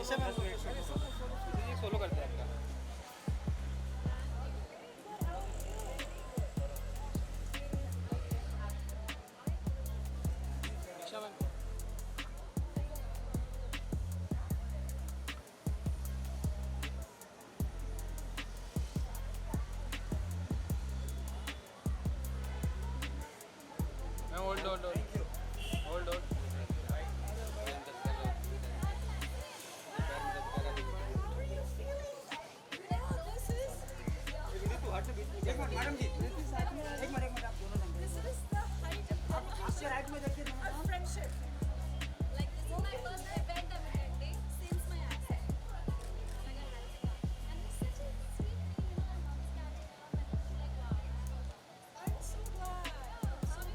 Solo करते हैं आपका। दीक्षा मैम मैं hold hold hold hold madam ji एक मिनट आप दोनों This is the height of right में देखिए our friendship. Like this is my first event I'm attending since my accent. And it's such a sweet thing, you know, my mom's catching up and it's like wow. I'm so glad. So we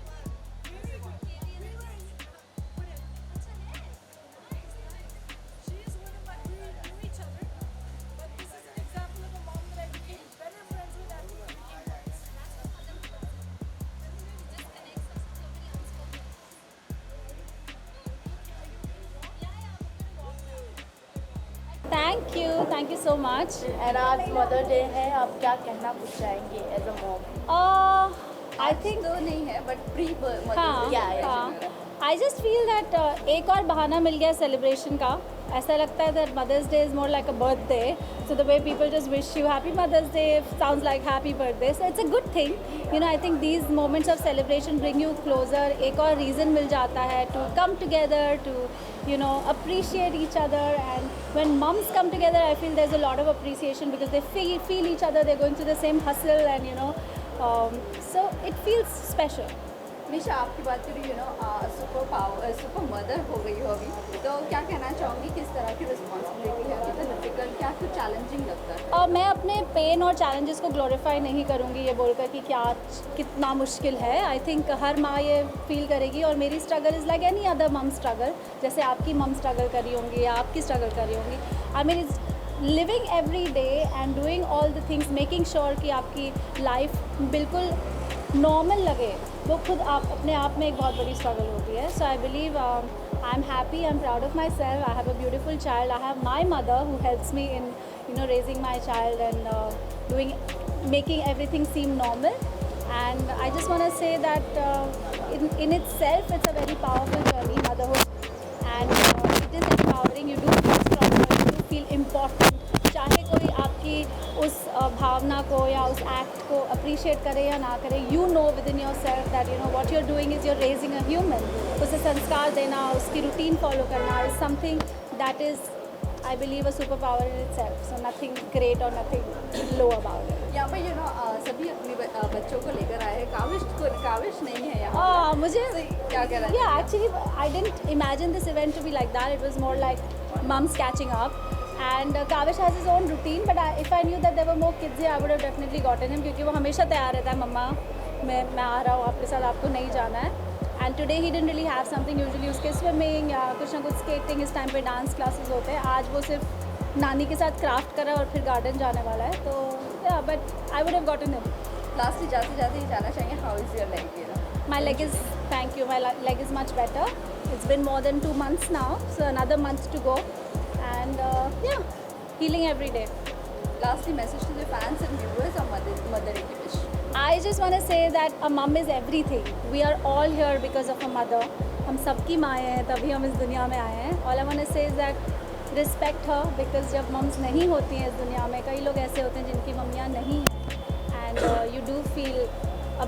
were Katie and whatever. अच्छा है. Nice, nice. She is one of my. We knew each other, but this is an example of a mom that I became better friends with after we became friends. That's what mother does. Just connects us with so many unspoken. Thank you so much. And आज mother day है, आप क्या कहना कुछ चाहेंगे as a mom? I think तो नहीं है बट प्री हाँ हाँ आई जस्ट फील दैट एक और बहाना मिल गया सेलिब्रेशन का। ऐसा लगता है that mother's day is more like a birthday, so the way people just wish you happy mother's day sounds like happy birthday, so it's a good thing. You know I think these moments of celebration bring you closer. एक और reason मिल जाता है to come together, to you know appreciate each other, and when moms come together I feel there's a lot of appreciation because they feel each other, they're going through the same hustle and you know so it feels special. मिशा, आपकी बात करूँ super mother हो गई हो अभी, तो क्या कहना चाहूँगी, किस तरह की रिस्पॉन्सिबिलिटी है, कितना डिफिकल्ट, क्या कुछ चैलेंजिंग लगता है? मैं अपने पेन और चैलेंजेस को ग्लोरीफाई नहीं करूँगी ये बोलकर कि क्या कितना मुश्किल है। आई थिंक हर माँ ये फील करेगी, और मेरी struggle is like any other मम स्ट्रगल, जैसे आपकी मम स्ट्रगल कर रही होंगी या आपकी स्ट्रगल कर रही होंगी। I mean living every day and doing all the things, making sure कि आपकी लाइफ बिल्कुल नॉर्मल लगे, वो खुद आप अपने आप में एक बहुत बड़ी स्ट्रगल होती है। So I believe I am happy, I am proud of myself, I have a beautiful child, I have my mother who helps me in you know raising my child and making everything seem normal. And I just want to say that in itself it's a very powerful journey, motherhood, and it is empowering. You do feel stronger, you do feel important, चाहे कोई आपकी उस भावना को या उस act को appreciate करे या ना करे, you know within yourself that you know what you're doing is you're raising a human. उसे संस्कार देना, उसकी रूटीन फॉलो करना is something that is I believe a superpower in itself, so nothing great or nothing low about it. यहाँ पर सभी अपने बच्चों को लेकर आए हैं, काविश नहीं है यहाँ। मुझे क्या कह रहा है? Yeah, actually I didn't imagine this event to be like that. It was more like mums catching up, and Kavish has his own routine, but if I knew that there were more kids here, I would have definitely gotten him, क्योंकि वो हमेशा तैयार रहता है, मम्मा मैं आ रहा हूँ आपके साथ, आपको नहीं जाना है। And today he didn't really have something, usually उसके स्विमिंग या कुछ ना कुछ स्केटिंग, इस टाइम पे डांस क्लासेस होते हैं। आज वो सिर्फ नानी के साथ क्राफ्ट करा और फिर गार्डन जाने वाला है, तो या but I would have gotten him. Lastly जाते ही जाना चाहेंगे, how is your leg? My leg is, thank you, my leg is much better. It's been more than 2 months now, so another month to go, and yeah, healing every day. Lastly, message to the fans and viewers of Mother Day wish. I just want to say that a mum is everything. We are all here because of a mother. हम सबकी माँ हैं, तभी हम इस दुनिया में आए हैं. All I want to say is that respect her, because जब mums नहीं होती हैं इस दुनिया में, कई लोग ऐसे होते हैं जिनकी मम्मियाँ नहीं हैं, and you do feel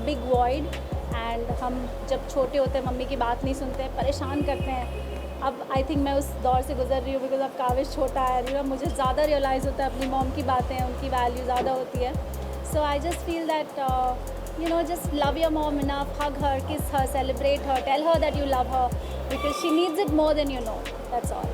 a big void. And हम जब छोटे होते हैं मम्मी की बात नहीं सुनते, परेशान करते हैं. अब आई थिंक मैं उस दौर से गुजर रही हूँ, बिकॉज अब काविश छोटा है, मुझे ज़्यादा रियलाइज़ होता है अपनी मॉम की बातें, उनकी वैल्यू ज़्यादा होती है. So I just feel that you know, just love your mom enough, hug her, kiss her, celebrate her, tell her that you love her, because she needs it more than you know. That's all.